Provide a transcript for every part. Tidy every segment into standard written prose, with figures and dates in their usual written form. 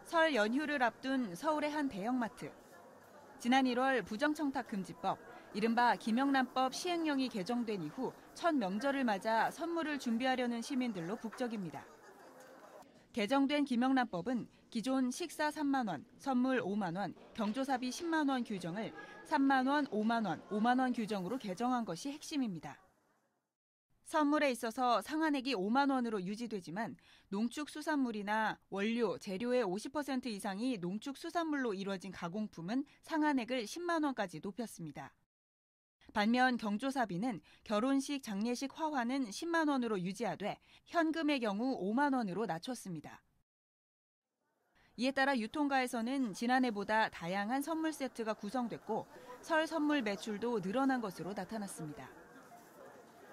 설 연휴를 앞둔 서울의 한 대형마트. 지난 1월 부정청탁금지법, 이른바 김영란법 시행령이 개정된 이후 첫 명절을 맞아 선물을 준비하려는 시민들로 북적입니다. 개정된 김영란법은 기존 식사 3만 원, 선물 5만 원, 경조사비 10만 원 규정을 3만 원, 5만 원, 5만 원 규정으로 개정한 것이 핵심입니다. 선물에 있어서 상한액이 5만 원으로 유지되지만 농축수산물이나 원료, 재료의 50% 이상이 농축수산물로 이루어진 가공품은 상한액을 10만 원까지 높였습니다. 반면 경조사비는 결혼식, 장례식 화환은 10만 원으로 유지하되 현금의 경우 5만 원으로 낮췄습니다. 이에 따라 유통가에서는 지난해보다 다양한 선물 세트가 구성됐고 설 선물 매출도 늘어난 것으로 나타났습니다.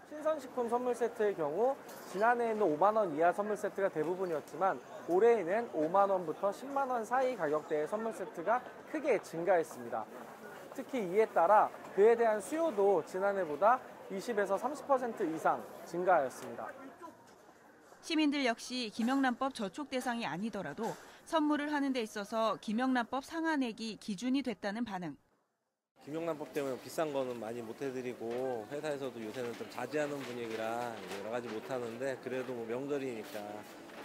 신선식품 선물 세트의 경우 지난해에는 5만 원 이하 선물 세트가 대부분이었지만 올해에는 5만 원부터 10만 원 사이 가격대의 선물 세트가 크게 증가했습니다. 특히 이에 따라 그에 대한 수요도 지난해보다 20에서 30% 이상 증가하였습니다. 시민들 역시 김영란법 저촉 대상이 아니더라도 선물을 하는 데 있어서 김영란법 상한액이 기준이 됐다는 반응. 김영란법 때문에 비싼 거는 많이 못 해드리고 회사에서도 요새는 좀 자제하는 분위기라 여러 가지 못 하는데 그래도 뭐 명절이니까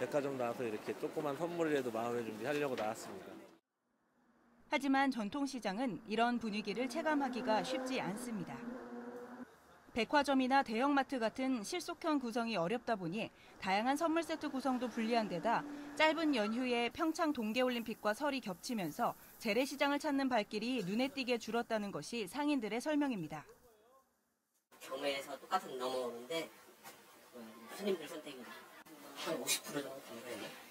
백화점 나와서 이렇게 조그만 선물이라도 마음의 준비하려고 나왔습니다. 하지만 전통시장은 이런 분위기를 체감하기가 쉽지 않습니다. 백화점이나 대형마트 같은 실속형 구성이 어렵다 보니 다양한 선물 세트 구성도 불리한 데다 짧은 연휴에 평창 동계올림픽과 설이 겹치면서 재래시장을 찾는 발길이 눈에 띄게 줄었다는 것이 상인들의 설명입니다. 경매에서 똑같은 넘어오는데 손님들 선택이 한 50% 정도 된 거예요.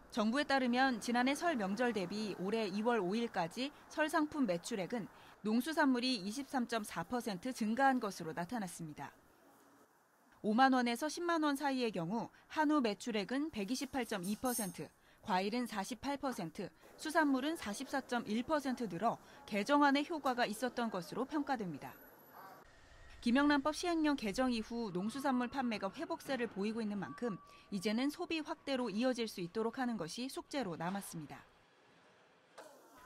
정부에 따르면 지난해 설 명절 대비 올해 2월 5일까지 설 상품 매출액은 농수산물이 23.4% 증가한 것으로 나타났습니다. 5만 원에서 10만 원 사이의 경우 한우 매출액은 128.2%, 과일은 48%, 수산물은 44.1% 늘어 개정안의 효과가 있었던 것으로 평가됩니다. 김영란법 시행령 개정 이후 농수산물 판매가 회복세를 보이고 있는 만큼 이제는 소비 확대로 이어질 수 있도록 하는 것이 숙제로 남았습니다.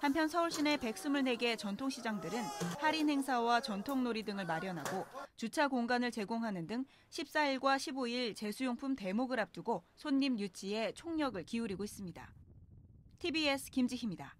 한편 서울 시내 124개 전통시장들은 할인 행사와 전통놀이 등을 마련하고 주차 공간을 제공하는 등 14일과 15일 제수용품 대목을 앞두고 손님 유치에 총력을 기울이고 있습니다. TBS 김지희입니다.